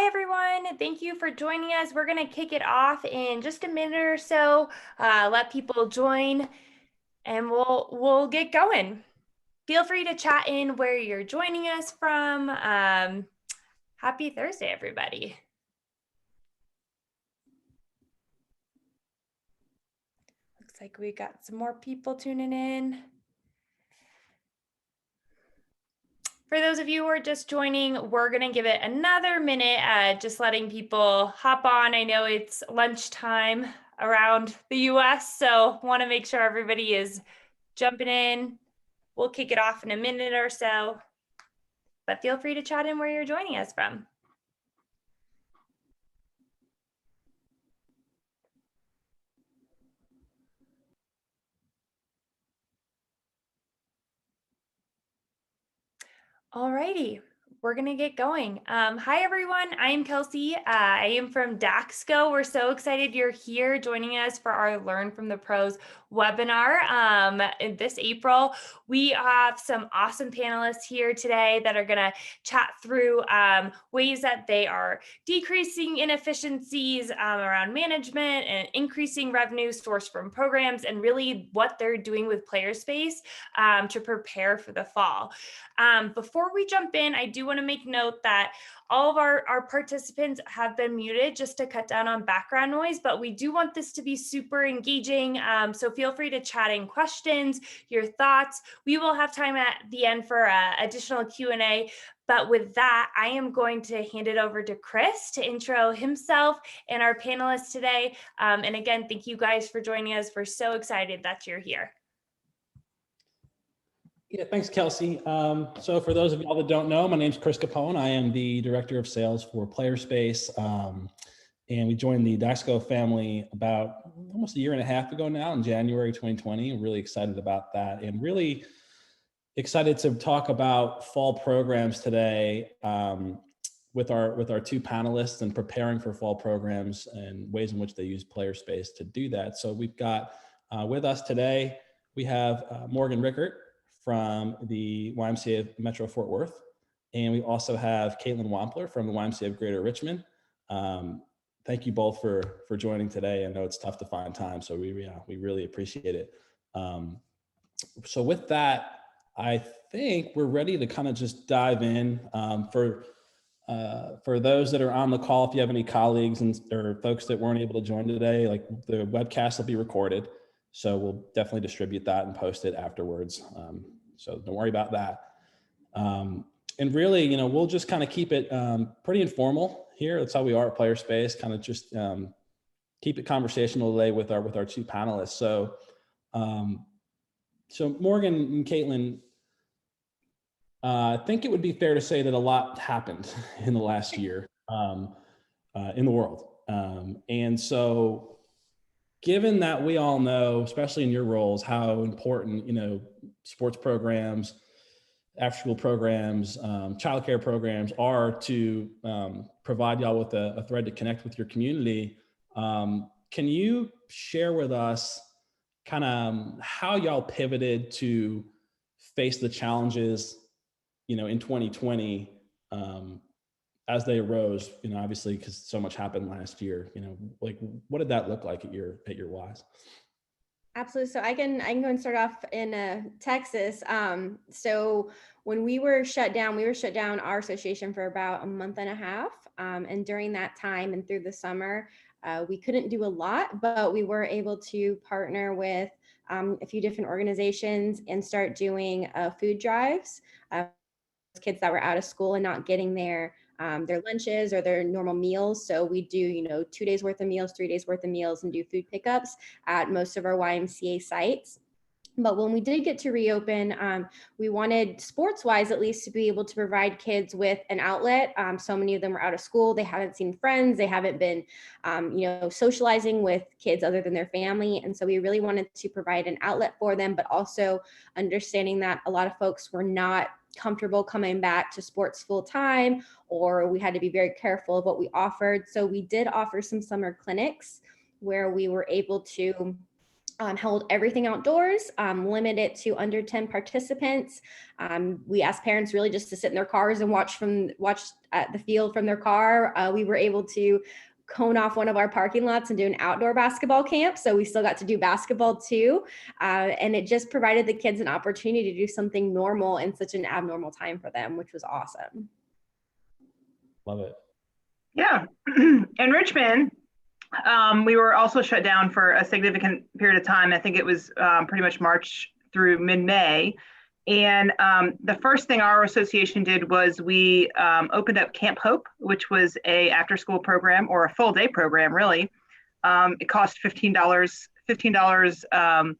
Hi, everyone. Thank you for joining us. We're going to kick it off in just a minute or so. Let people join and we'll get going. Feel free to chat in where you're joining us from. Happy Thursday, everybody. Looks like we got some more people tuning in. For those of you who are just joining, we're going to give it another minute, just letting people hop on. I know it's lunchtime around the US, so want to make sure everybody is jumping in. We'll kick it off in a minute or so, but feel free to chat in where you're joining us from. Alrighty, we're gonna get going. Hi everyone, I am Kelsey. I am from Daxco. We're so excited you're here joining us for our Learn from the Pros webinar this April. We have some awesome panelists here today that are gonna chat through ways that they are decreasing inefficiencies around management and increasing revenue sourced from programs, and really what they're doing with Playerspace to prepare for the fall. Before we jump in, I do want to make note that all of our participants have been muted just to cut down on background noise, but we do want this to be super engaging. So feel free to chat in questions, your thoughts. We will have time at the end for additional Q&A. But with that, I am going to hand it over to Chris to intro himself and our panelists today. And again, thank you guys for joining us. We're so excited that you're here. Yeah, thanks, Kelsey. So for those of y'all that don't know, my name's Chris Capone. I am the Director of Sales for Playerspace. And we joined the Daxco family about almost a year and a half ago now, in January 2020. I'm really excited about that, and really excited to talk about fall programs today with our two panelists, and preparing for fall programs and ways in which they use Playerspace to do that. So we've got with us today, we have Morgan Rickert from the YMCA of Metro Fort Worth. And we also have Caitlin Wampler from the YMCA of Greater Richmond. Thank you both for joining today. I know it's tough to find time, so we really appreciate it. So with that, I think we're ready to kind of just dive in. For those that are on the call, if you have any colleagues or folks that weren't able to join today, like, the webcast will be recorded. So we'll definitely distribute that and post it afterwards. So don't worry about that. And really, we'll just kind of keep it pretty informal here. That's how we are at Playerspace, kind of just keep it conversational today with our two panelists. So, so Morgan and Caitlin, I think it would be fair to say that a lot happened in the last year in the world. And so, given that we all know, especially in your roles, how important, sports programs, after-school programs, childcare programs are to provide y'all with a thread to connect with your community. Can you share with us kind of how y'all pivoted to face the challenges, in 2020 as they arose, obviously, because so much happened last year, like, what did that look like at your Wise? Absolutely. So I can go and start off in Texas. So when we were shut down our association for about a month and a half. And during that time and through the summer, we couldn't do a lot, but we were able to partner with a few different organizations and start doing food drives. Kids that were out of school and not getting their lunches or their normal meals. So we do, 2 days worth of meals, 3 days worth of meals, and do food pickups at most of our YMCA sites. But when we did get to reopen, we wanted, sports-wise at least, to be able to provide kids with an outlet. So many of them were out of school. They haven't seen friends. They haven't been, socializing with kids other than their family. And so we really wanted to provide an outlet for them, but also understanding that a lot of folks were not comfortable coming back to sports full time, or we had to be very careful of what we offered. So we did offer some summer clinics where we were able to held everything outdoors, limited it to under 10 participants. We asked parents really just to sit in their cars and watch at the field from their car. We were able to cone off one of our parking lots and do an outdoor basketball camp. So we still got to do basketball too. And it just provided the kids an opportunity to do something normal in such an abnormal time for them, which was awesome. Love it. Yeah. In Richmond, we were also shut down for a significant period of time. I think it was pretty much March through mid-May. And the first thing our association did was we opened up Camp Hope, which was a after-school program or a full-day program, really. It cost $15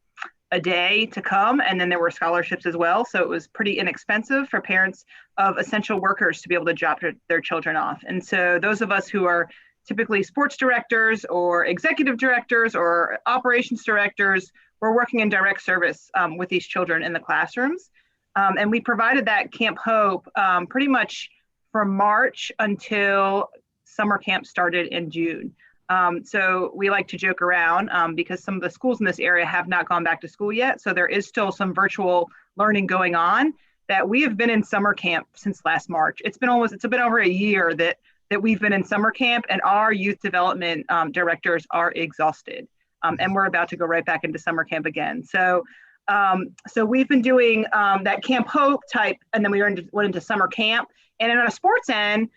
a day to come, and then there were scholarships as well. So it was pretty inexpensive for parents of essential workers to be able to drop their children off. And so those of us who are typically sports directors or executive directors or operations directors, we're working in direct service with these children in the classrooms. And we provided that Camp Hope pretty much from March until summer camp started in June. So we like to joke around because some of the schools in this area have not gone back to school yet. So there is still some virtual learning going on, that we have been in summer camp since last March. It's been over a year that we've been in summer camp, and our youth development directors are exhausted. And we're about to go right back into summer camp again. So we've been doing that Camp Hope type, and then we went into summer camp. And in our sports end,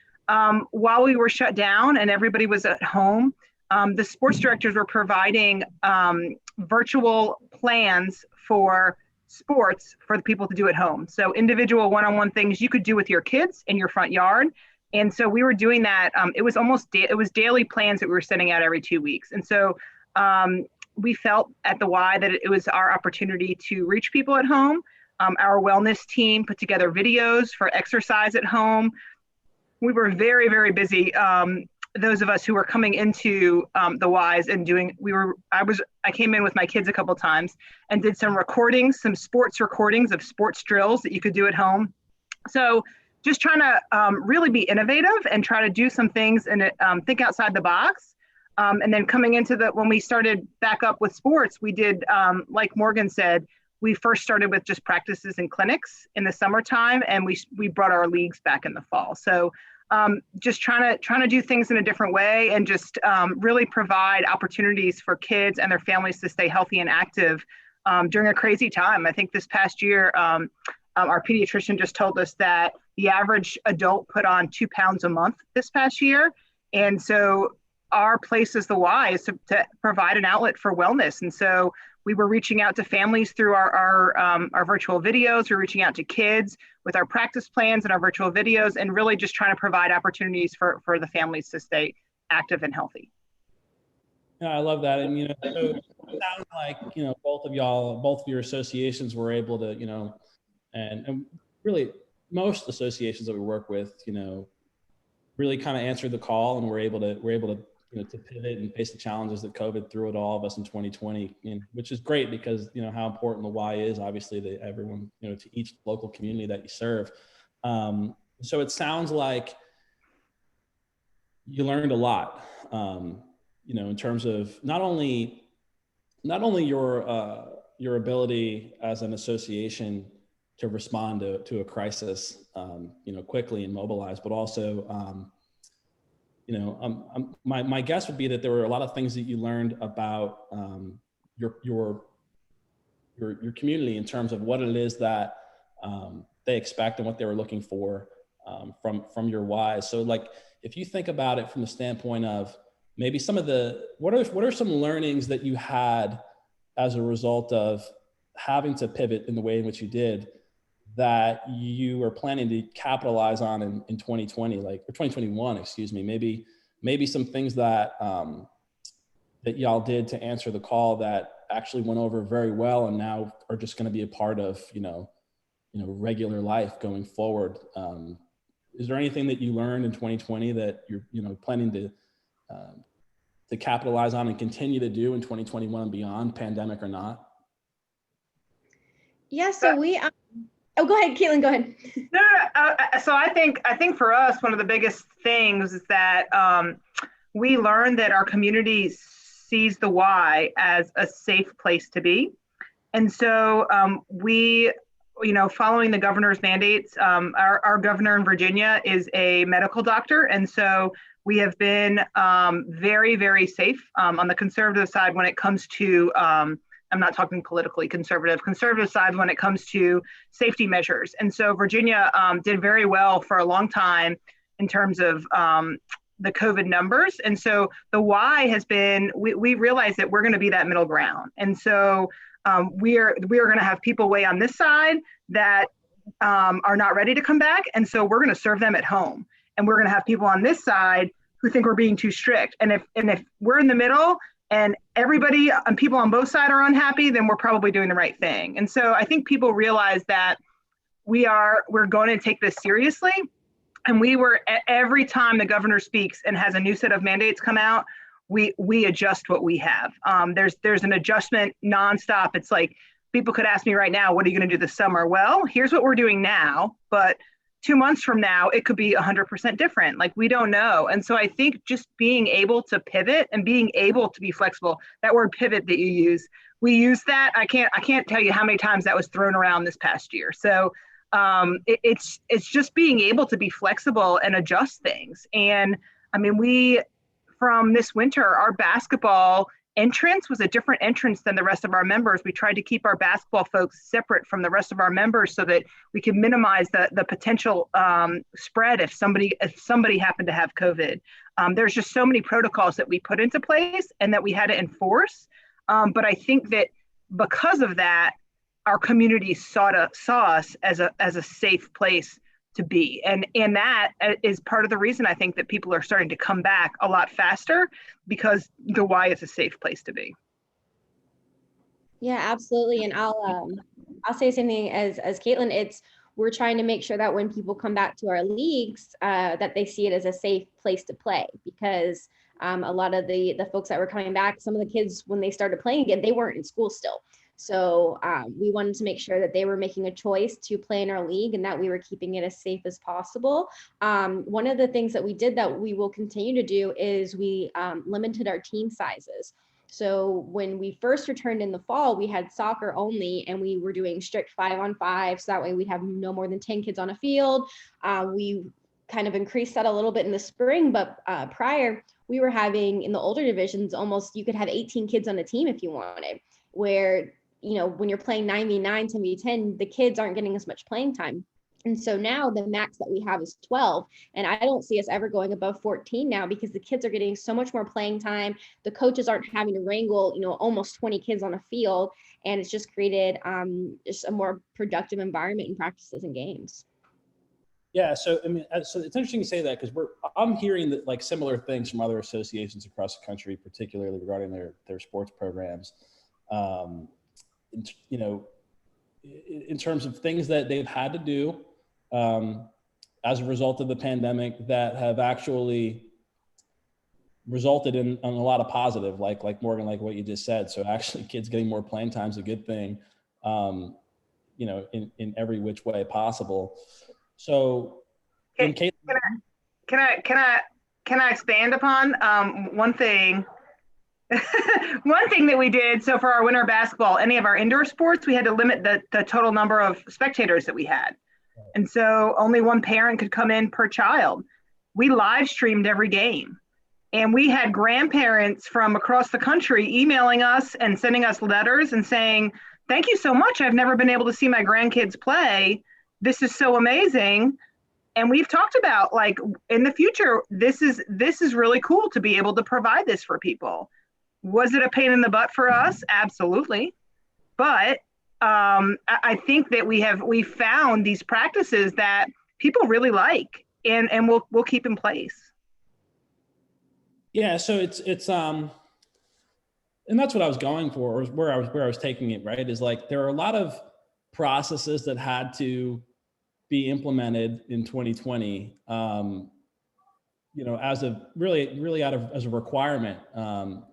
while we were shut down and everybody was at home, the sports directors were providing virtual plans for sports for the people to do at home. So individual one-on-one things you could do with your kids in your front yard. And so we were doing that. It was daily plans that we were sending out every 2 weeks. And so we felt at the Y that it was our opportunity to reach people at home. Our wellness team put together videos for exercise at home. We were very, very busy. Those of us who were coming into the Ys and I came in with my kids a couple times and did some sports recordings of sports drills that you could do at home. So just trying to really be innovative and try to do some things and think outside the box. And then coming into when we started back up with sports, we did, like Morgan said, we first started with just practices and clinics in the summertime, and we brought our leagues back in the fall. So just trying to do things in a different way and just really provide opportunities for kids and their families to stay healthy and active during a crazy time. I think this past year, our pediatrician just told us that the average adult put on 2 pounds a month this past year. And so our place as the Y is to provide an outlet for wellness. And so we were reaching out to families through our virtual videos. We're reaching out to kids with our practice plans and our virtual videos, and really just trying to provide opportunities for the families to stay active and healthy. Yeah, I love that. And, so it sounds like, both of your associations were able to, and really most associations that we work with, really kind of answered the call, and we're able to to pivot and face the challenges that COVID threw at all of us in 2020, which is great because, how important the Y is obviously to everyone, to each local community that you serve. So it sounds like you learned a lot, in terms of not only your ability as an association to respond to a crisis, quickly and mobilize, but also, my guess would be that there were a lot of things that you learned about your community in terms of what it is that they expect and what they were looking for from your Ys. So, like, if you think about it from the standpoint of maybe what are some learnings that you had as a result of having to pivot in the way in which you did, that you are planning to capitalize on in 2020, or 2021, excuse me, maybe some things that that y'all did to answer the call that actually went over very well and now are just going to be a part of, regular life going forward. Is there anything that you learned in 2020 that you're planning to capitalize on and continue to do in 2021 and beyond, pandemic or not? Yeah, so we oh, go ahead, Caitlin, go ahead. No. So I think for us, one of the biggest things is that we learned that our community sees the Y as a safe place to be. And so we, following the governor's mandates, our governor in Virginia is a medical doctor. And so we have been very, very safe on the conservative side when it comes to, I'm not talking politically conservative side when it comes to safety measures. And so Virginia did very well for a long time in terms of the COVID numbers. And so the why has been, we realize that we're going to be that middle ground. And so we are going to have people way on this side that are not ready to come back. And so we're going to serve them at home. And we're going to have people on this side who think we're being too strict. And if we're in the middle and everybody and people on both sides are unhappy, then we're probably doing the right thing. And so I think people realize that we're going to take this seriously. And every time the governor speaks and has a new set of mandates come out, we adjust what we have. There's an adjustment nonstop. It's like people could ask me right now, what are you going to do this summer? Well, here's what we're doing now, but 2 months from now, it could be 100% different. Like, we don't know. And so I think just being able to pivot and being able to be flexible, that word pivot that you use, we use that. I can't tell you how many times that was thrown around this past year. So it's just being able to be flexible and adjust things. And I mean, from this winter, our basketball entrance was a different entrance than the rest of our members. We tried to keep our basketball folks separate from the rest of our members so that we could minimize the potential spread if somebody happened to have COVID. There's just so many protocols that we put into place and that we had to enforce. But I think that because of that, our community saw us as a safe place to be. And that is part of the reason I think that people are starting to come back a lot faster, because the Y is a safe place to be. Yeah, absolutely. And I'll say something as Caitlin. We're trying to make sure that when people come back to our leagues, that they see it as a safe place to play, because a lot of the folks that were coming back, some of the kids, when they started playing again, they weren't in school still. So we wanted to make sure that they were making a choice to play in our league and that we were keeping it as safe as possible. One of the things that we did that we will continue to do is we limited our team sizes. So when we first returned in the fall, we had soccer only, and we were doing strict 5-on-5. So that way we'd have no more than 10 kids on a field. We kind of increased that a little bit in the spring, but prior we were having, in the older divisions, almost you could have 18 kids on a team if you wanted, where when you're playing 9v9, 10v10, the kids aren't getting as much playing time. And so now the max that we have is 12. And I don't see us ever going above 14 now, because the kids are getting so much more playing time. The coaches aren't having to wrangle, almost 20 kids on a field. And it's just created just a more productive environment in practices and games. Yeah, so I mean, so it's interesting you say that, because I'm hearing that like similar things from other associations across the country, particularly regarding their sports programs. In terms of things that they've had to do as a result of the pandemic that have actually resulted in a lot of positive, like Morgan, like what you just said. So actually kids getting more playing time is a good thing, in every which way possible. So can I expand upon one thing? One thing that we did, so for our winter basketball, any of our indoor sports, we had to limit the total number of spectators that we had. And so only one parent could come in per child. We live streamed every game. And we had grandparents from across the country emailing us and sending us letters and saying, thank you so much. I've never been able to see my grandkids play. This is so amazing. And we've talked about, like, in the future, this is really cool to be able to provide this for people. Was it a pain in the butt for us? Absolutely. But I think that we found these practices that people really like and we'll keep in place. Yeah, so it's and that's what I was going for, or where I was taking it, right? Is like there are a lot of processes that had to be implemented in 2020. As a really as a requirement,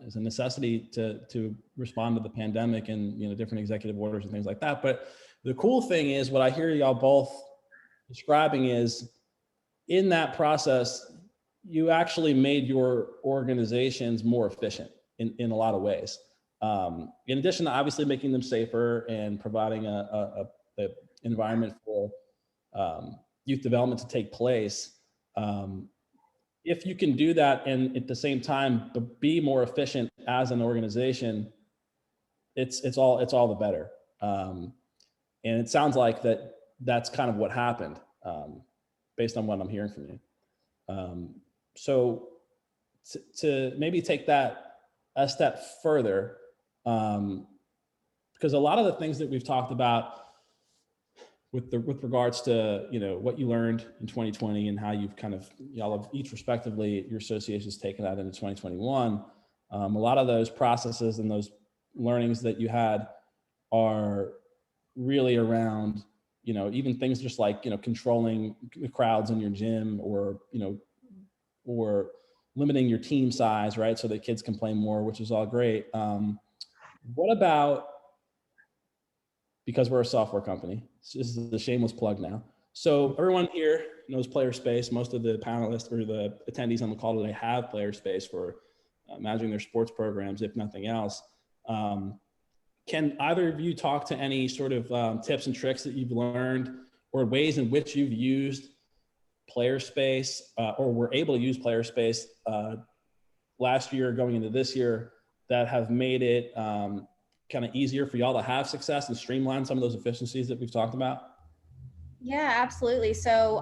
as a necessity to respond to the pandemic and, different executive orders and things like that. But the cool thing is, what I hear y'all both describing is, in that process, you actually made your organizations more efficient in a lot of ways. In addition to obviously making them safer and providing a environment for youth development to take place. If you can do that and at the same time be more efficient as an organization, it's all the better. And it sounds like that's kind of what happened, based on what I'm hearing from you. So to maybe take that a step further, because a lot of the things that we've talked about with regards to, what you learned in 2020 and how you've kind of, y'all have each respectively, your association's taken that into 2021. A lot of those processes and those learnings that you had are really around, even things just like, controlling the crowds in your gym, or limiting your team size, right? So that kids can play more, which is all great. What about, because we're a software company, this is a shameless plug now. So everyone here knows Playerspace. Most of the panelists or the attendees on the call today have Playerspace for managing their sports programs, if nothing else. Can either of you talk to any sort of tips and tricks that you've learned, or ways in which you've used Playerspace or were able to use Playerspace last year going into this year that have made it kind of easier for y'all to have success and streamline some of those efficiencies that we've talked about? Yeah, absolutely. So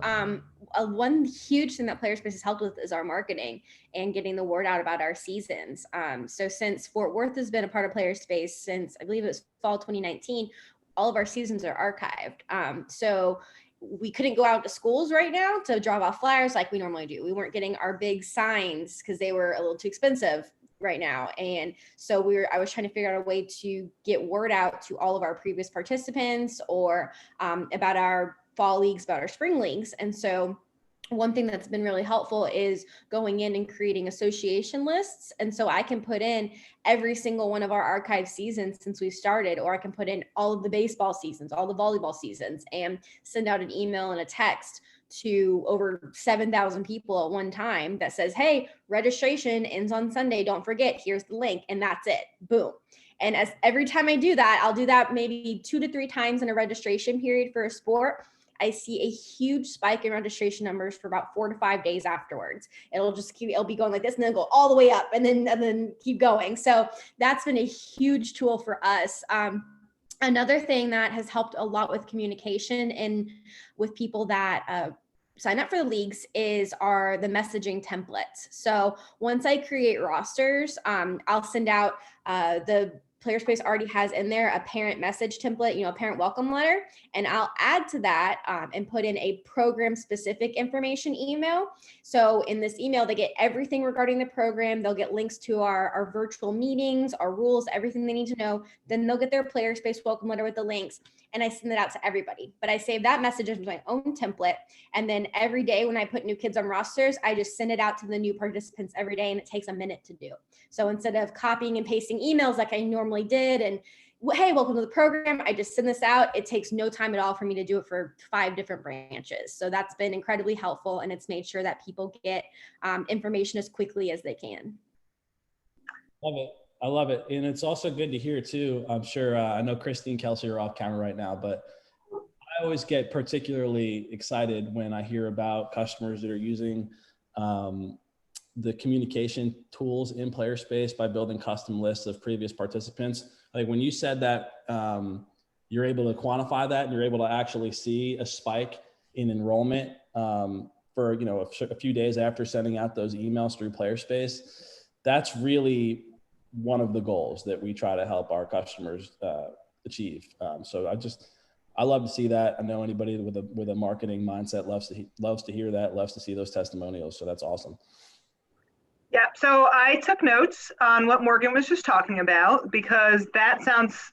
one huge thing that Playerspace has helped with is our marketing and getting the word out about our seasons. So since Fort Worth has been a part of Playerspace since, I believe it was fall 2019, all of our seasons are archived. So we couldn't go out to schools right now to drop off flyers like we normally do. We weren't getting our big signs because they were a little too expensive right now. And so I was trying to figure out a way to get word out to all of our previous participants, or about our fall leagues, about our spring leagues. And so one thing that's been really helpful is going in and creating association lists. And so I can put in every single one of our archive seasons since we started, or I can put in all of the baseball seasons, all the volleyball seasons, and send out an email and a text to over 7,000 people at one time that says, hey, registration ends on Sunday. Don't forget, here's the link. And that's it. Boom. And as every time I do that, I'll do that maybe 2 to 3 times in a registration period for a sport. I see a huge spike in registration numbers for about 4 to 5 days afterwards. It'll be going like this, and then go all the way up, and then keep going. So that's been a huge tool for us. Another thing that has helped a lot with communication and with people that sign up for the leagues are the messaging templates. So once I create rosters, I'll send out the Playerspace already has in there a parent message template, a parent welcome letter, and I'll add to that and put in a program specific information email. So in this email, they get everything regarding the program. They'll get links to our virtual meetings, our rules, everything they need to know. Then they'll get their Playerspace welcome letter with the links, and I send it out to everybody. But I save that message as my own template. And then every day when I put new kids on rosters, I just send it out to the new participants every day, and it takes a minute to do. So instead of copying and pasting emails like I normally did, and hey, welcome to the program, I just send this out. It takes no time at all for me to do it for 5 different branches. So that's been incredibly helpful, and it's made sure that people get information as quickly as they can. Love it. I love it. And it's also good to hear too. I'm sure, I know Christy and Kelsey are off camera right now, but I always get particularly excited when I hear about customers that are using the communication tools in Playerspace by building custom lists of previous participants. Like when you said that you're able to quantify that and you're able to actually see a spike in enrollment for a few days after sending out those emails through Playerspace, that's really one of the goals that we try to help our customers achieve. So I love to see that. I know anybody with a marketing mindset loves to hear that, loves to see those testimonials. So that's awesome. Yeah, so I took notes on what Morgan was just talking about, because that sounds,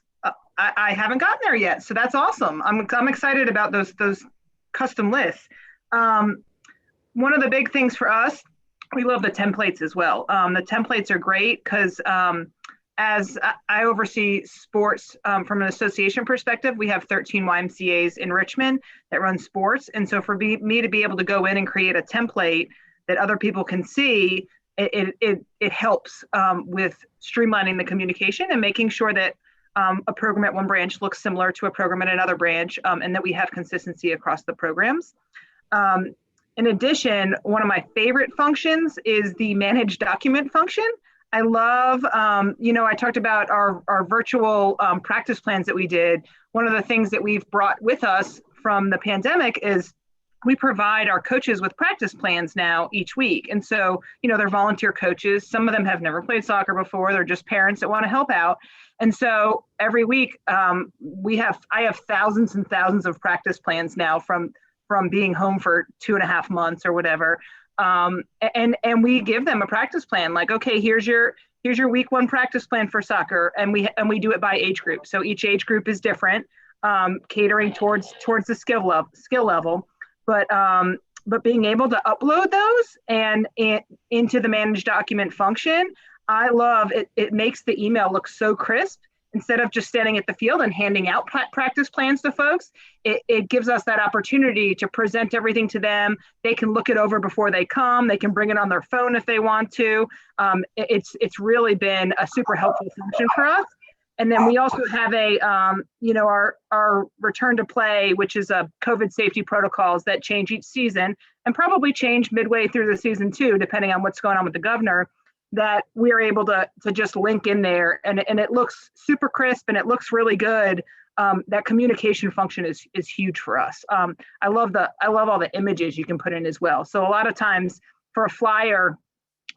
I haven't gotten there yet. So that's awesome. I'm excited about those custom lists. One of the big things for us, we love the templates as well. The templates are great because as I oversee sports from an association perspective, we have 13 YMCAs in Richmond that run sports. And so for me to be able to go in and create a template that other people can see, it helps with streamlining the communication and making sure that a program at one branch looks similar to a program at another branch, and that we have consistency across the programs. In addition, one of my favorite functions is the manage document function. I love, I talked about our virtual practice plans that we did. One of the things that we've brought with us from the pandemic is we provide our coaches with practice plans now each week. And so, they're volunteer coaches. Some of them have never played soccer before. They're just parents that want to help out. And so every week I have thousands and thousands of practice plans now from being home for 2.5 months or whatever. And we give them a practice plan, like, okay, here's your week 1 practice plan for soccer. And we do it by age group. So each age group is different, catering towards the skill level. But being able to upload those and into the manage document function, I love it. It makes the email look so crisp. Instead of just standing at the field and handing out practice plans to folks, it gives us that opportunity to present everything to them. They can look it over before they come. They can bring it on their phone if they want to. It's really been a super helpful function for us. And then we also have our return to play, which is a COVID safety protocols that change each season and probably change midway through the season too, depending on what's going on with the governor, that we're able to just link in there, and it looks super crisp and it looks really good. That communication function is huge for us. I love all the images you can put in as well. So a lot of times for a flyer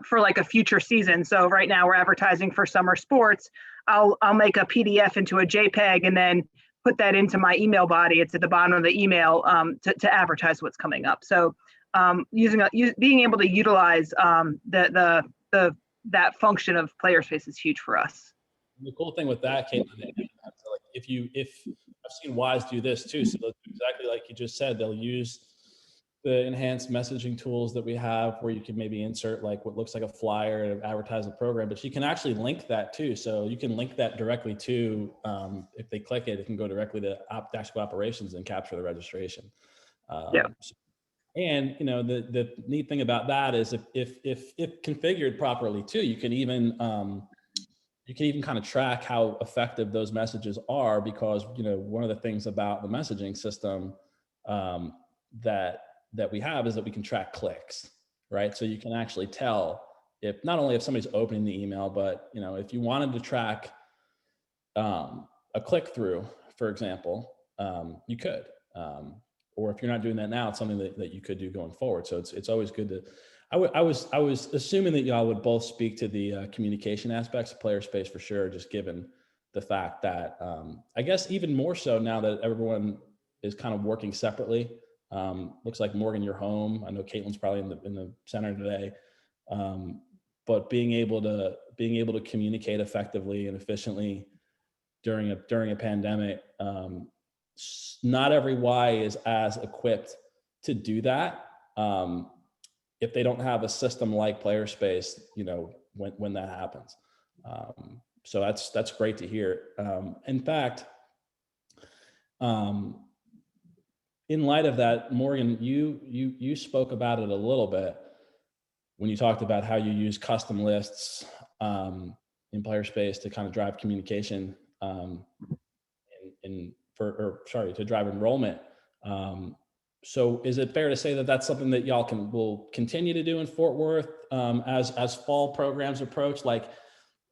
for like a future season. So right now we're advertising for summer sports. I'll make a PDF into a JPEG and then put that into my email body. It's at the bottom of the email to advertise what's coming up. So being able to utilize that function of Playerspace is huge for us. The cool thing with that, Caitlin, if I've seen Wise do this too, so they'll do exactly like you just said. They'll use the enhanced messaging tools that we have, where you can maybe insert like what looks like a flyer to advertise the program, but you can actually link that too. So you can link that directly to, if they click it, it can go directly to Dashco operations and capture the registration. And the neat thing about that is if configured properly too, you can even kind of track how effective those messages are, because one of the things about the messaging system that we have is that we can track clicks, right? So you can actually tell if not only if somebody's opening the email, but if you wanted to track a click through, for example, you could. Or if you're not doing that now, it's something that you could do going forward. So it's always good to. I was assuming that y'all would both speak to the communication aspects of Playerspace for sure, just given the fact that I guess even more so now that everyone is kind of working separately. Looks like Morgan, you're home. I know Caitlin's probably in the center today, but being able to communicate effectively and efficiently during a pandemic. Not every Y is as equipped to do that if they don't have a system like Playerspace, when that happens. So that's great to hear. In fact, in light of that, Morgan, you spoke about it a little bit when you talked about how you use custom lists in Playerspace to kind of drive communication to drive enrollment. So is it fair to say that that's something that y'all will continue to do in Fort Worth as fall programs approach? Like,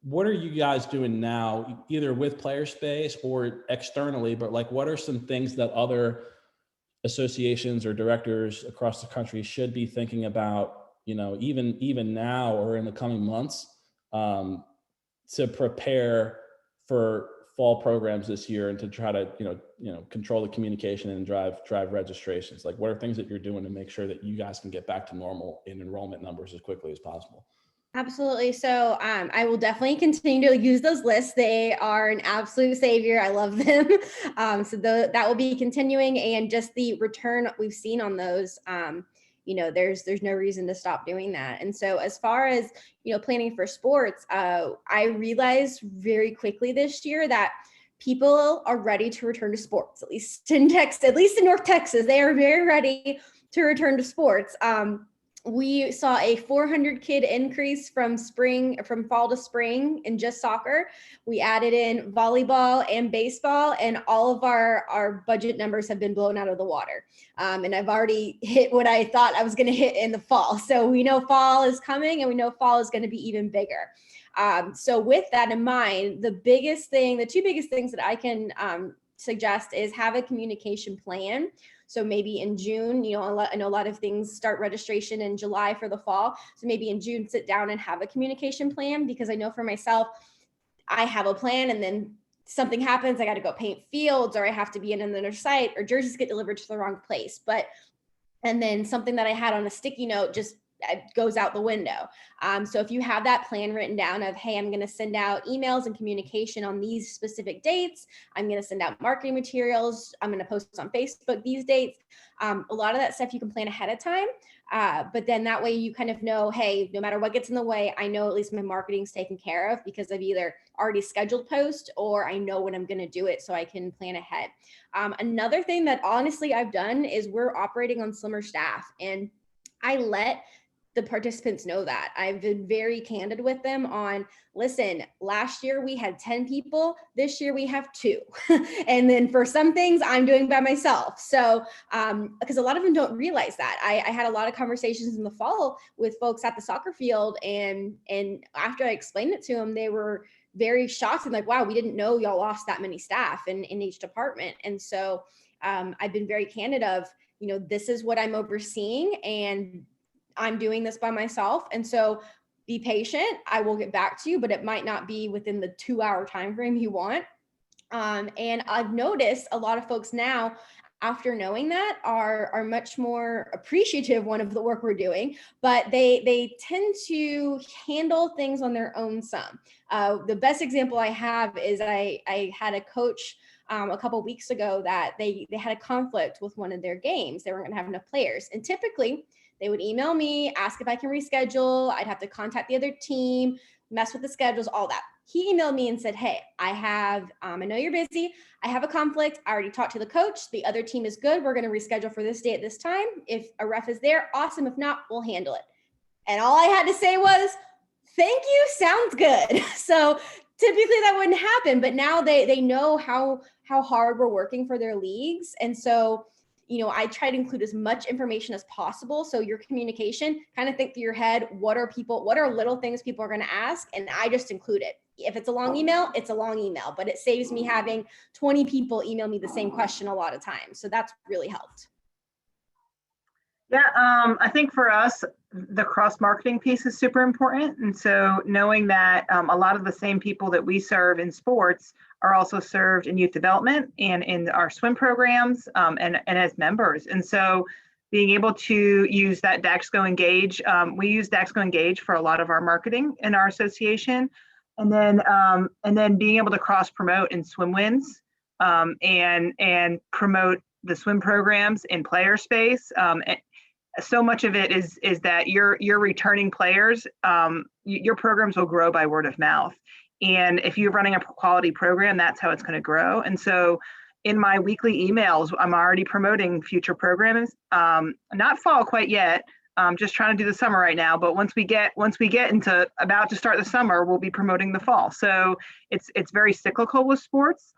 what are you guys doing now, either with Playerspace or externally, but like, what are some things that other associations or directors across the country should be thinking about, even now or in the coming months, to prepare for fall programs this year and to try to, control the communication and drive registrations? Like, what are things that you're doing to make sure that you guys can get back to normal in enrollment numbers as quickly as possible? Absolutely. So I will definitely continue to use those lists. They are an absolute savior. I love them. That will be continuing, and just the return we've seen on those, there's no reason to stop doing that. And so as far as, planning for sports, I realized very quickly this year that people are ready to return to sports, at least in North Texas. They are very ready to return to sports. we saw a 400 kid increase from fall to spring in just soccer. We added in volleyball and baseball, and all of our budget numbers have been blown out of the water. And I've already hit what I thought I was going to hit in the fall. So we know fall is coming, and we know fall is going to be even bigger. So with that in mind, the two biggest things that I can suggest is have a communication plan. So maybe in June, I know a lot of things start registration in July for the fall. So maybe in June, sit down and have a communication plan, because I know for myself, I have a plan and then something happens, I got to go paint fields, or I have to be in another site, or jerseys get delivered to the wrong place. And then something that I had on a sticky note just goes out the window. So if you have that plan written down of, hey, I'm going to send out emails and communication on these specific dates. I'm going to send out marketing materials. I'm going to post on Facebook these dates. A lot of that stuff you can plan ahead of time. But then that way you kind of know, hey, no matter what gets in the way, I know at least my marketing's taken care of because I've either already scheduled post or I know when I'm going to do it, so I can plan ahead. Another thing that honestly I've done is we're operating on slimmer staff, and I let the participants know that. I've been very candid with them on, listen, last year we had 10 people, this year we have 2. And then for some things I'm doing by myself. So, because a lot of them don't realize that. I had a lot of conversations in the fall with folks at the soccer field, and after I explained it to them, they were very shocked and like, wow, we didn't know y'all lost that many staff in each department. And so I've been very candid of, this is what I'm overseeing, and I'm doing this by myself. And so be patient. I will get back to you, but it might not be within the 2-hour time frame you want. And I've noticed a lot of folks now, after knowing that, are much more appreciative of the work we're doing, but they tend to handle things on their own some. The best example I have is I had a coach a couple of weeks ago that they had a conflict with one of their games. They weren't going to have enough players. And typically they would email me, ask if I can reschedule. I'd have to contact the other team, mess with the schedules, all that. He emailed me and said, hey, I know you're busy. I have a conflict. I already talked to the coach. The other team is good. We're going to reschedule for this day at this time. If a ref is there, awesome. If not, we'll handle it. And all I had to say was, thank you, sounds good. So typically that wouldn't happen, but now they know how hard we're working for their leagues. And so, I try to include as much information as possible. So your communication, kind of think through your head, what are little things people are going to ask? And I just include it. If it's a long email, it's a long email, but it saves me having 20 people email me the same question a lot of times. So that's really helped. Yeah, I think for us, the cross-marketing piece is super important. And so knowing that a lot of the same people that we serve in sports are also served in youth development and in our swim programs and as members. And so being able to use that DAXCO Engage, we use DAXCO Engage for a lot of our marketing in our association. And then being able to cross-promote in swim wins and promote the swim programs in Playerspace. So much of it is that your returning players, your programs will grow by word of mouth. And if you're running a quality program, that's how it's going to grow. And so in my weekly emails, I'm already promoting future programs, not fall quite yet. Just trying to do the summer right now. But once we get into about to start the summer, we'll be promoting the fall. So it's very cyclical with sports.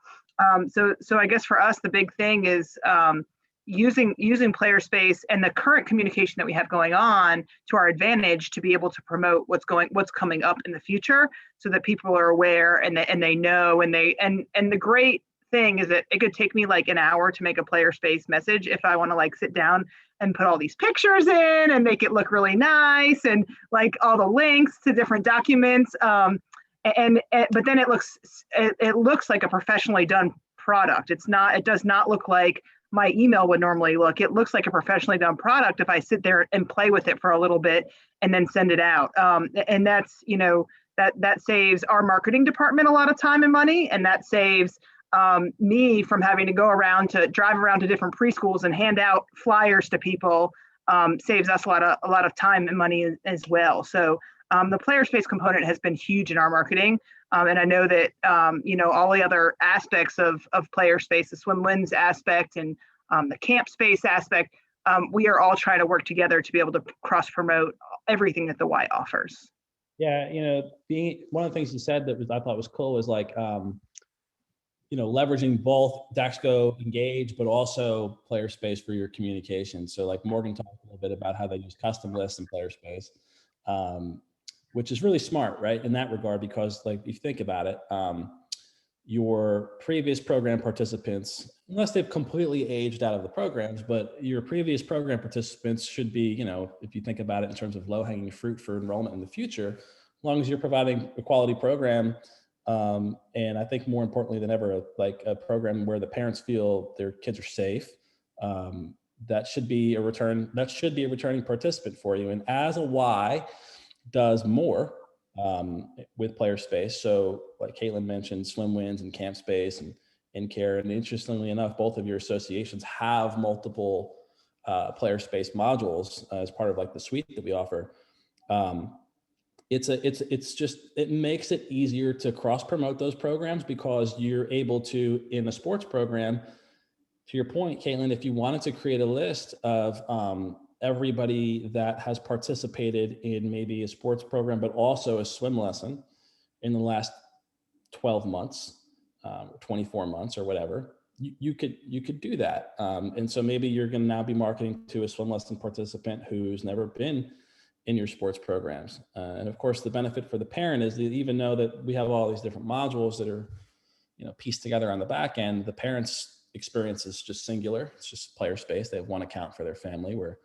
So I guess for us, the big thing is using Playerspace and the current communication that we have going on to our advantage to be able to promote what's coming up in the future, so that people are aware and they know and the great thing is that it could take me like an hour to make a Playerspace message if I want to like sit down and put all these pictures in and make it look really nice and like all the links to different documents. But then it looks like a professionally done product. It does not look like my email would normally look. It looks like a professionally done product if I sit there and play with it for a little bit and then send it out. And that's, that saves our marketing department a lot of time and money. And that saves me from having to drive around to different preschools and hand out flyers to people. Saves us a lot of time and money as well. So the Playerspace component has been huge in our marketing. And I know that, all the other aspects of Playerspace, the swim wins aspect and the camp space aspect, we are all trying to work together to be able to cross promote everything that the Y offers. Yeah, being one of the things you said that I thought was cool was like, leveraging both DaxGo Engage, but also Playerspace for your communication. So like Morgan talked a little bit about how they use custom lists in Playerspace, which is really smart, right? In that regard, because like, if you think about it, your previous program participants, unless they've completely aged out of the programs, but your previous program participants should be, if you think about it in terms of low-hanging fruit for enrollment in the future, as long as you're providing a quality program, and I think more importantly than ever, like a program where the parents feel their kids are safe, that should be a returning participant for you. And as a Y does more with Playerspace, so like Caitlin mentioned, swim wins and camp space and care. And interestingly enough, both of your associations have multiple Playerspace modules as part of like the suite that we offer. It makes it easier to cross promote those programs because you're able to, in a sports program, to your point, Caitlin, if you wanted to create a list of everybody that has participated in maybe a sports program, but also a swim lesson in the last 12 months, 24 months or whatever, you could do that. And so maybe you're going to now be marketing to a swim lesson participant who's never been in your sports programs. And of course, the benefit for the parent is that even though that we have all these different modules that are, pieced together on the back end, the parent's experience is just singular. It's just Playerspace. They have one account for their family where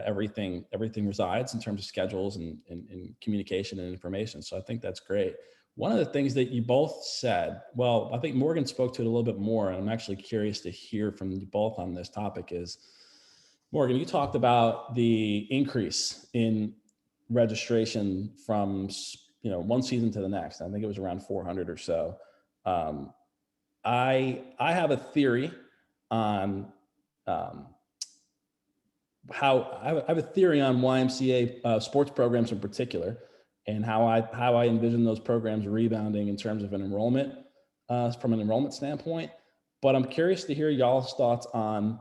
everything resides in terms of schedules and communication and information. So I think that's great. One of the things that you both said, well, I think Morgan spoke to it a little bit more, and I'm actually curious to hear from you both on this topic is, Morgan, you talked about the increase in registration from, one season to the next. I think it was around 400 or so. I have a theory on YMCA sports programs in particular, and how I envision those programs rebounding in terms of an enrollment, from an enrollment standpoint. But I'm curious to hear y'all's thoughts on,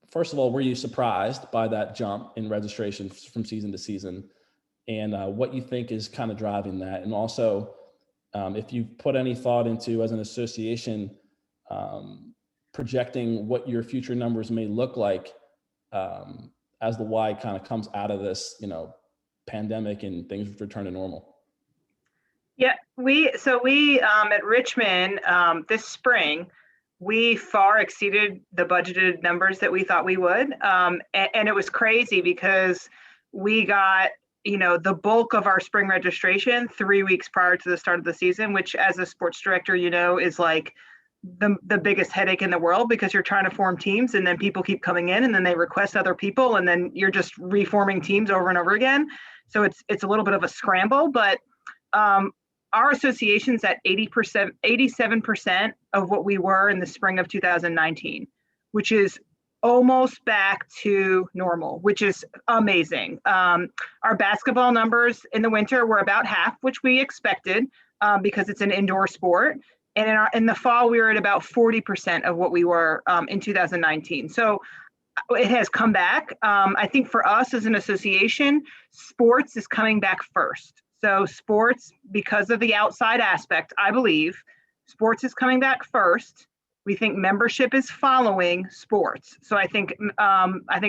first of all, were you surprised by that jump in registration from season to season, and what you think is kind of driving that? And also, if you put any thought into, as an association, projecting what your future numbers may look like as the Y kind of comes out of this, pandemic and things return to normal. Yeah, we at Richmond this spring, we far exceeded the budgeted numbers that we thought we would. And it was crazy because we got, the bulk of our spring registration 3 weeks prior to the start of the season, which as a sports director, is like the biggest headache in the world, because you're trying to form teams and then people keep coming in and then they request other people and then you're just reforming teams over and over again. So it's a little bit of a scramble, but our association's at 87% of what we were in the spring of 2019, which is almost back to normal, which is amazing. Our basketball numbers in the winter were about half, which we expected because it's an indoor sport. And in the fall, we were at about 40% of what we were in 2019. So it has come back. I think for us as an association, sports is coming back first. So sports, because of the outside aspect, I believe, sports is coming back first. We think membership is following sports. So I think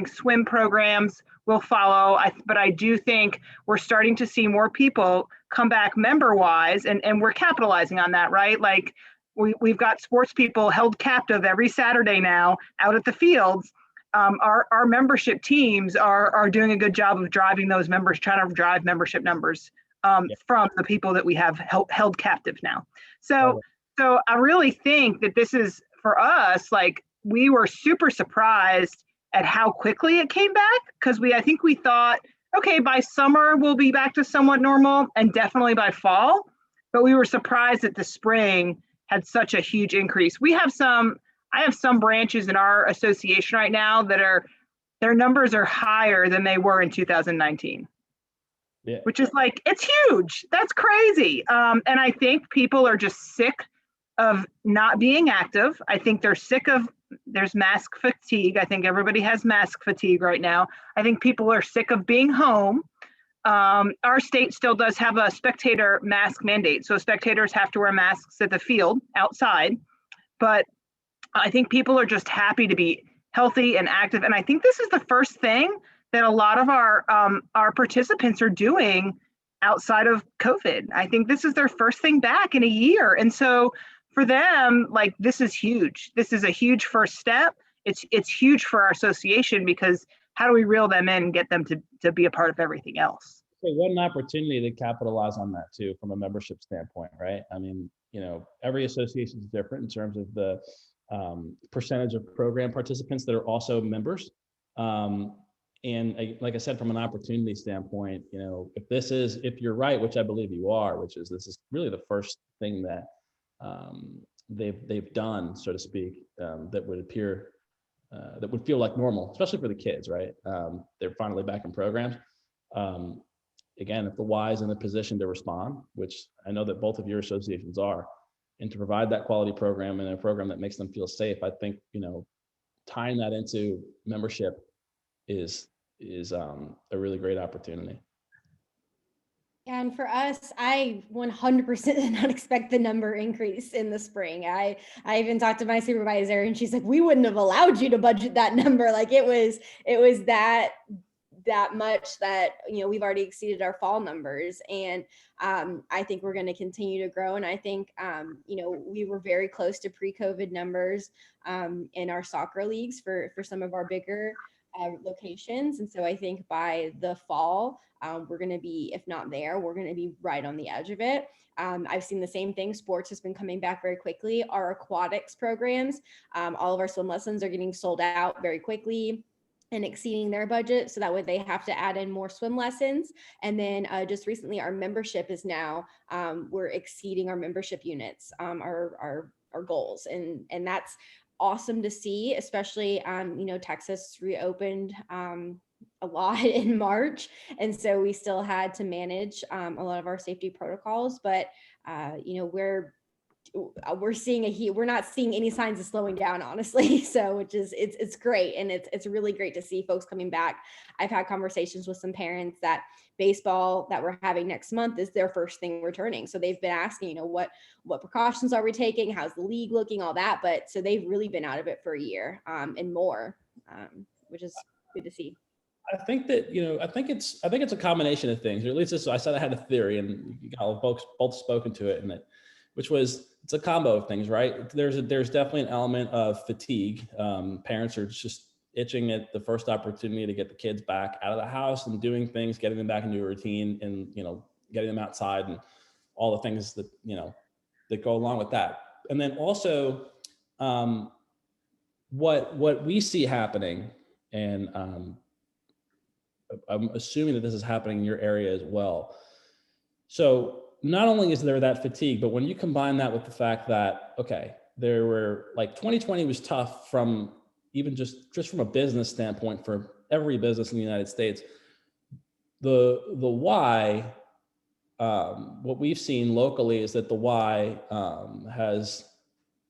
swim programs will follow. But I do think we're starting to see more people come back member-wise, and we're capitalizing on that, right? Like we've got sports people held captive every Saturday now out at the fields. Our membership teams are doing a good job of driving those members, trying to drive membership numbers from the people that we have held captive now. So I really think that this is, for us, like, we were super surprised at how quickly it came back, because I think we thought, okay, by summer we'll be back to somewhat normal, and definitely by fall. But we were surprised that the spring had such a huge increase. I have some branches in our association right now that their numbers are higher than they were in 2019. Yeah. Which is like, it's huge. That's crazy. And I think people are just sick of not being active. I think they're sick of, there's mask fatigue. I think everybody has mask fatigue right now. I think people are sick of being home. Our state still does have a spectator mask mandate. So spectators have to wear masks at the field outside. But I think people are just happy to be healthy and active. And I think this is the first thing that a lot of our participants are doing outside of COVID. I think this is their first thing back in a year. And so for them, like, this is huge. This is a huge first step. It's huge for our association, because how do we reel them in and get them to be a part of everything else? So what an opportunity to capitalize on that too, from a membership standpoint, right? I mean, every association is different in terms of the percentage of program participants that are also members. And like I said, from an opportunity standpoint, if you're right, which I believe you are, which is, this is really the first thing that they've done, so to speak, that would appear, that would feel like normal, especially for the kids, right? They're finally back in programs. Again, if the Y is in a position to respond, which I know that both of your associations are, and to provide that quality program and a program that makes them feel safe, I think, tying that into membership is a really great opportunity. And for us, I 100% did not expect the number increase in the spring. I even talked to my supervisor, and she's like, we wouldn't have allowed you to budget that number. Like, it was that much that, we've already exceeded our fall numbers. And I think we're going to continue to grow. And I think, we were very close to pre-COVID numbers in our soccer leagues for some of our bigger locations. And so I think by the fall, we're going to be, if not there, we're going to be right on the edge of it. I've seen the same thing. Sports has been coming back very quickly. Our aquatics programs, all of our swim lessons are getting sold out very quickly and exceeding their budget. So that way they have to add in more swim lessons. And then just recently, our membership is now, we're exceeding our membership units, our goals. And that's awesome to see, especially, Texas reopened a lot in March. And so we still had to manage a lot of our safety protocols, but we're seeing we're not seeing any signs of slowing down, honestly. So, which is, it's great. And it's really great to see folks coming back. I've had conversations with some parents that baseball that we're having next month is their first thing returning. So they've been asking, what precautions are we taking? How's the league looking? All that. But so they've really been out of it for a year and more, which is good to see. I think that, I think it's a combination of things, or at least I said I had a theory, and you all folks both spoken to it, which was, it's a combo of things, right? There's definitely an element of fatigue. Parents are just itching at the first opportunity to get the kids back out of the house and doing things, getting them back into a routine, and, getting them outside and all the things that, that go along with that. And then also what we see happening, and I'm assuming that this is happening in your area as well. So not only is there that fatigue, but when you combine that with the fact that, okay, there were, like, 2020 was tough from even just from a business standpoint for every business in the United States. The Y, what we've seen locally is that the Y has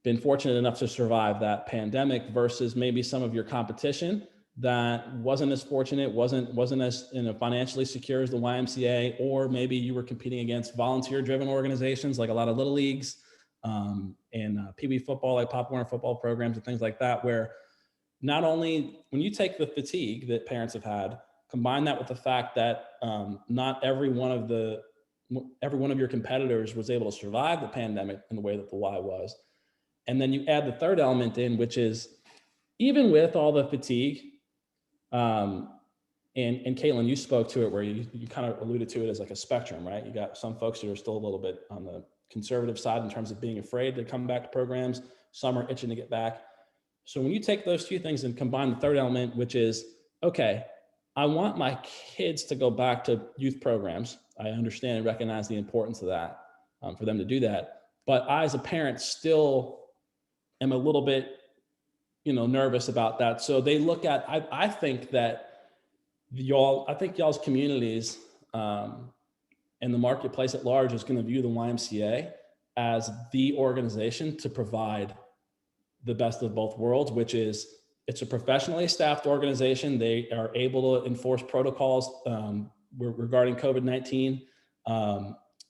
been fortunate enough to survive that pandemic versus maybe some of your competition that wasn't as fortunate, wasn't as financially secure as the YMCA, or maybe you were competing against volunteer-driven organizations like a lot of little leagues and Pee Wee football, like Pop Warner football programs and things like that, where not only when you take the fatigue that parents have had, combine that with the fact that not every one of your competitors was able to survive the pandemic in the way that the Y was, and then you add the third element in, which is, even with all the fatigue, and Caitlin, you spoke to it where you kind of alluded to it as like a spectrum, right? You got some folks who are still a little bit on the conservative side in terms of being afraid to come back to programs. Some are itching to get back. So when you take those two things and combine the third element, which is, okay, I want my kids to go back to youth programs. I understand and recognize the importance of that for them to do that. But I, as a parent, still am a little bit nervous about that. So they look at, I think that y'all's communities and the marketplace at large is going to view the YMCA as the organization to provide the best of both worlds, which is it's a professionally staffed organization. They are able to enforce protocols regarding COVID-19.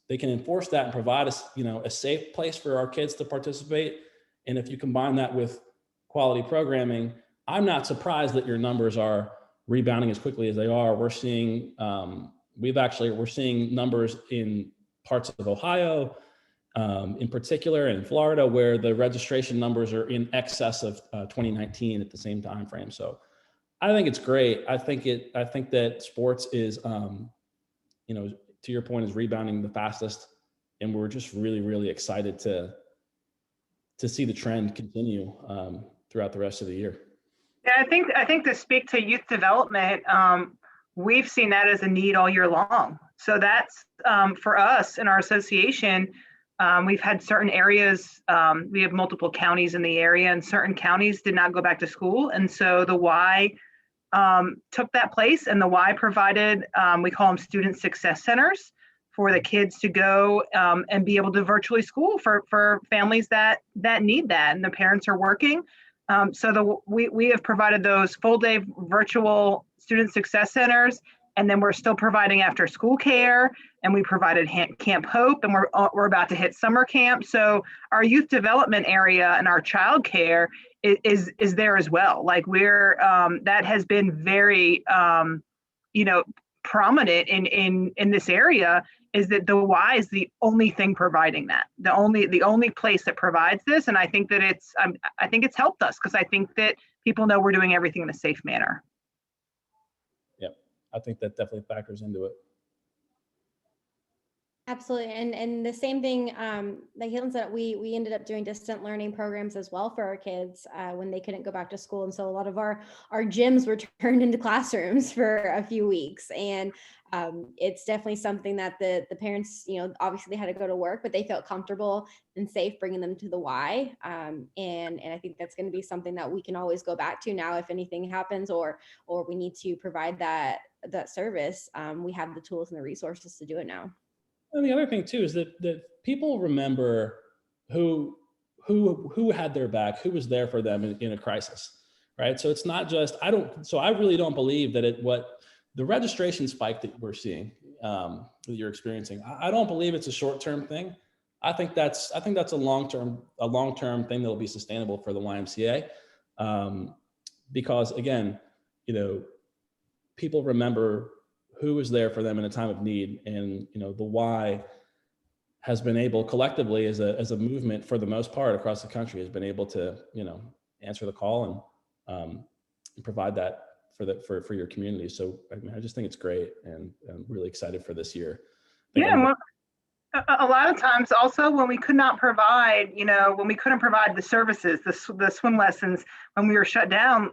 They can enforce that and provide us, a safe place for our kids to participate. And if you combine that with quality programming, I'm not surprised that your numbers are rebounding as quickly as they are. We're seeing, we're seeing numbers in parts of Ohio, in particular in Florida, where the registration numbers are in excess of 2019 at the same time frame. So I think it's great. I think that sports is, to your point, is rebounding the fastest, and we're just really, really excited to see the trend continue throughout the rest of the year. Yeah, I think to speak to youth development, we've seen that as a need all year long. So that's for us in our association. We've had certain areas, we have multiple counties in the area, and certain counties did not go back to school. And so the Y took that place, and the Y provided, we call them student success centers, for the kids to go and be able to virtually school for families that need that, and the parents are working. So we have provided those full day virtual student success centers, and then we're still providing after school care, and we provided Camp Hope, and we're about to hit summer camp. So our youth development area and our child care is there as well. Like we're that has been very prominent in this area, is that the Y is the only thing providing that, the only place that provides this. And I think that I think it's helped us, because I think that people know we're doing everything in a safe manner. Yeah, I think that definitely factors into it. Absolutely. And the same thing, like Caitlin said, we ended up doing distant learning programs as well for our kids when they couldn't go back to school. And so a lot of our gyms were turned into classrooms for a few weeks. And it's definitely something that the parents, obviously they had to go to work, but they felt comfortable and safe bringing them to the Y. And I think that's going to be something that we can always go back to now if anything happens, or we need to provide that service. We have the tools and the resources to do it now. And the other thing too is that people remember who had their back, who was there for them in a crisis, right? So it's not just I really don't believe that what the registration spike that we're seeing, that you're experiencing, I don't believe it's a short-term thing. I think that's a long-term thing that'll be sustainable for the YMCA, because again, people remember who was there for them in a time of need. And, the Y has been able collectively as a movement, for the most part across the country, has been able to, answer the call and provide that for your community. So I just think it's great, and I'm really excited for this year. Yeah. Well, a lot of times also when we could not provide, when we couldn't provide the services, the swim lessons, when we were shut down,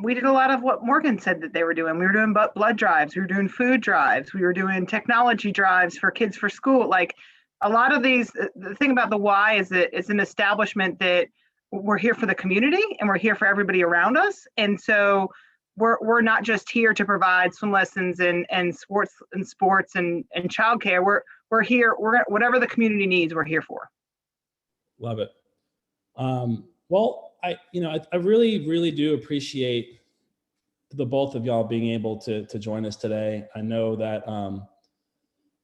we did a lot of what Morgan said that they were doing. We were doing blood drives, we were doing food drives, we were doing technology drives for kids for school. Like a lot of these, the thing about the Y is that it's an establishment that we're here for the community, and we're here for everybody around us. And so we're not just here to provide swim lessons and sports and childcare. We're here, whatever the community needs, we're here for. Love it. Well, I really, really do appreciate the both of y'all being able to join us today. I know that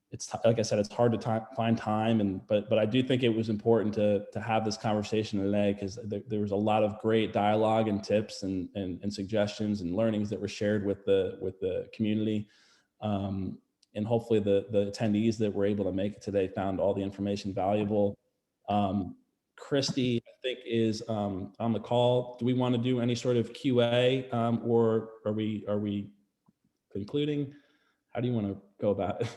it's, like I said, it's hard to find time, but I do think it was important to have this conversation today, because there was a lot of great dialogue and tips and suggestions and learnings that were shared with the community. And hopefully the attendees that were able to make it today found all the information valuable. Christy, I think, is on the call. Do we want to do any sort of QA, or are we concluding? How do you want to go about it?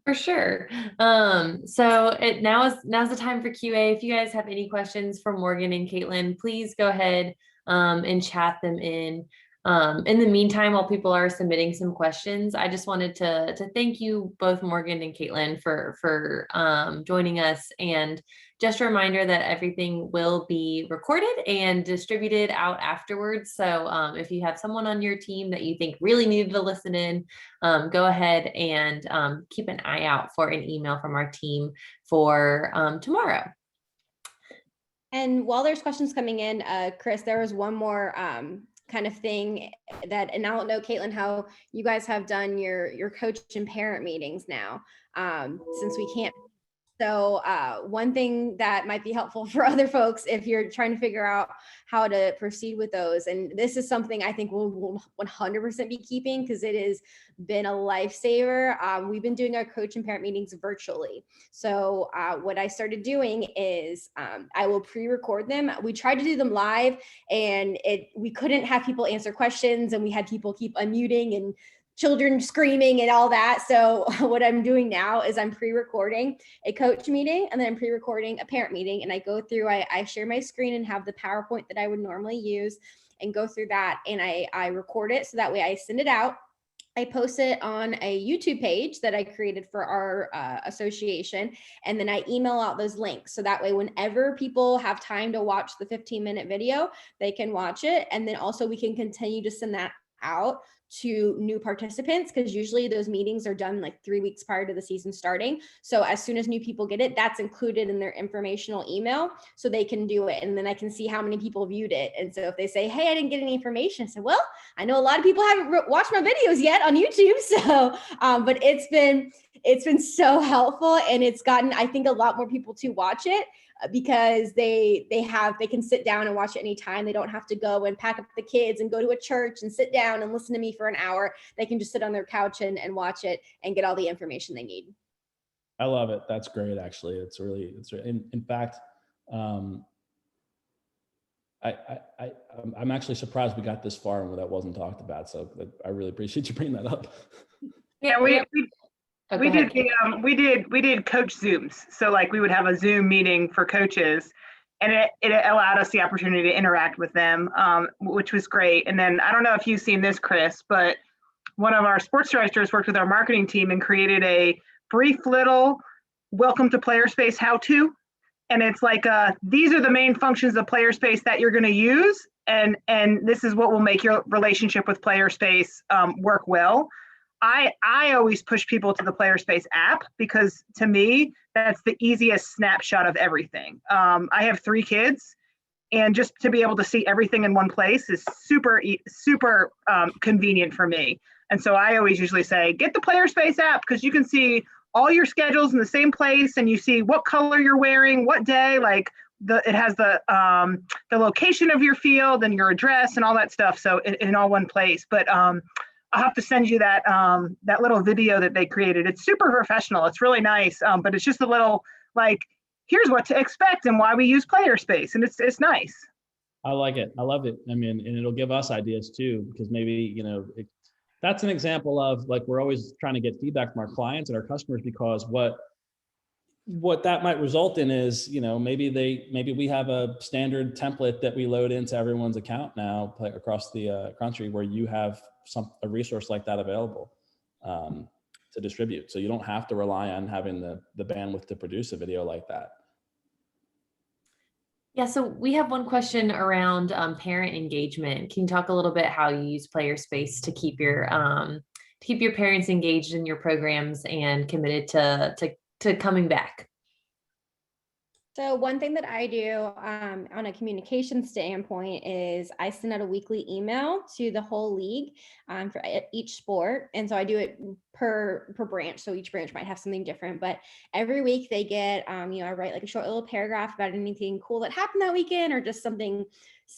For sure. So now's the time for QA. If you guys have any questions for Morgan and Caitlin, please go ahead and chat them in. In the meantime, while people are submitting some questions, I just wanted to thank you both, Morgan and Caitlin, for joining us. And just a reminder that everything will be recorded and distributed out afterwards. So if you have someone on your team that you think really needed to listen in, go ahead and keep an eye out for an email from our team for tomorrow. And while there's questions coming in, Chris, there was one more kind of thing that, and I don't know, Caitlin, how you guys have done your coach and parent meetings now, since we can't. So one thing that might be helpful for other folks if you're trying to figure out how to proceed with those, and this is something I think we'll 100% be keeping because it has been a lifesaver. We've been doing our coach and parent meetings virtually. So what I started doing is I will pre-record them. We tried to do them live and we couldn't have people answer questions, and we had people keep unmuting and children screaming and all that. So what I'm doing now is I'm pre-recording a coach meeting, and then I'm pre-recording a parent meeting, and I go through, I share my screen and have the PowerPoint that I would normally use and go through that, and I record it so that way I send it out. I post it on a YouTube page that I created for our association, and then I email out those links. So that way, whenever people have time to watch the 15-minute video, they can watch it. And then also we can continue to send that out to new participants, because usually those meetings are done like 3 weeks prior to the season starting. So as soon as new people get it, that's included in their informational email, so they can do it. And then I can see how many people viewed it. And so if they say, hey, I didn't get any information, I say, well, I know a lot of people haven't watched my videos yet on YouTube. So, but it's been so helpful, and it's gotten, I think, a lot more people to watch it, because they can sit down and watch it anytime. They don't have to go and pack up the kids and go to a church and sit down and listen to me for an hour. They can just sit on their couch and watch it and get all the information they need. I love it. That's great. Actually, it's in fact, I'm actually surprised we got this far and that wasn't talked about. So I really appreciate you bringing that up. Yeah, we did coach Zooms. So like we would have a Zoom meeting for coaches, and it allowed us the opportunity to interact with them, which was great. And then I don't know if you've seen this, Chris, but one of our sports directors worked with our marketing team and created a brief little welcome to Playerspace how-to. And it's like, these are the main functions of Playerspace that you're going to use. And this is what will make your relationship with Playerspace work well. I always push people to the Playerspace app, because to me, that's the easiest snapshot of everything. I have 3 kids, and just to be able to see everything in one place is super convenient for me. And so I always usually say, get the Playerspace app, because you can see all your schedules in the same place, and you see what color you're wearing, what day, like it has the location of your field and your address and all that stuff. So in all one place. But I'll have to send you that little video that they created. It's super professional. It's really nice, but it's just a little like, here's what to expect and why we use Playerspace, and it's nice. I like it. I love it. I mean, and it'll give us ideas too, because maybe that's an example of, like, we're always trying to get feedback from our clients and our customers, because what that might result in is, maybe we have a standard template that we load into everyone's account now across the country, where you have a resource like that available to distribute. So you don't have to rely on having the bandwidth to produce a video like that. Yeah, so we have one question around parent engagement. Can you talk a little bit how you use Playerspace to keep your parents engaged in your programs and committed to coming back? So one thing that I do on a communication standpoint is I send out a weekly email to the whole league for each sport. And so I do it per branch. So each branch might have something different, but every week they get, I write like a short little paragraph about anything cool that happened that weekend, or just something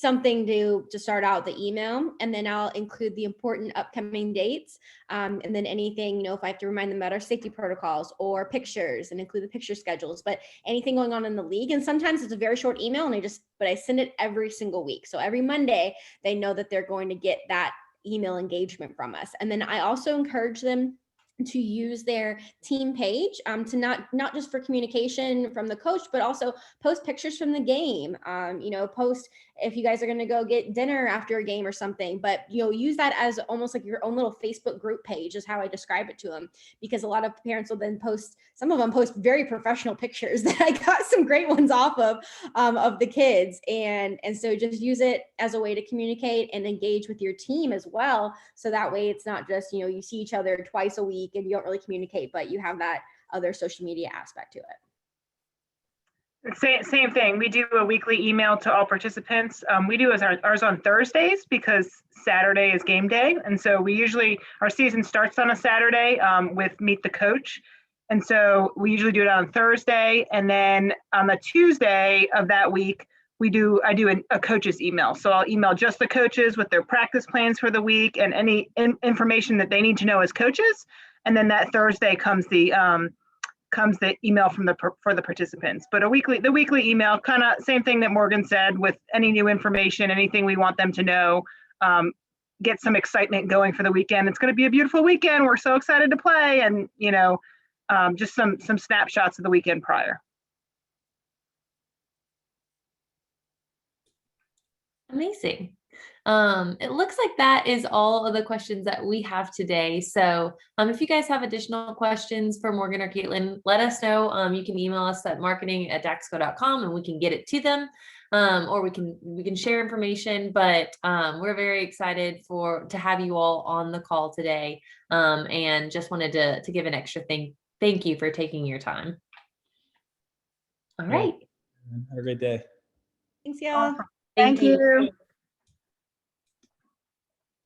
to start out the email. And then I'll include the important upcoming dates. And then anything, if I have to remind them about our safety protocols or pictures, and include the picture schedules, but anything going on in the league. And sometimes it's a very short email, and I send it every single week. So every Monday they know that they're going to get that email engagement from us. And then I also encourage them to use their team page to not just for communication from the coach, but also post pictures from the game. Post if you guys are going to go get dinner after a game or something, but use that as almost like your own little Facebook group page is how I describe it to them, because a lot of parents will then post, some of them post very professional pictures that I got some great ones off of the kids. And so just use it as a way to communicate and engage with your team as well. So that way it's not just, you see each other twice a week and you don't really communicate, but you have that other social media aspect to it. Same thing. We do a weekly email to all participants. We do ours on Thursdays because Saturday is game day. And so our season starts on a Saturday with Meet the Coach. And so we usually do it on Thursday. And then on the Tuesday of that week, I do a coach's email. So I'll email just the coaches with their practice plans for the week and any information that they need to know as coaches. And then that Thursday comes the email for the participants. But the weekly email, kind of same thing that Morgan said, with any new information, anything we want them to know, get some excitement going for the weekend. It's going to be a beautiful weekend. We're so excited to play, and just some snapshots of the weekend prior. Amazing. It looks like that is all of the questions that we have today. So if you guys have additional questions for Morgan or Caitlin, let us know. You can email us at marketing@daxco.com and we can get it to them. Or we can share information, but we're very excited to have you all on the call today. And just wanted to give an extra thank you for taking your time. All right. Have a great day. Thanks, y'all. Thank you.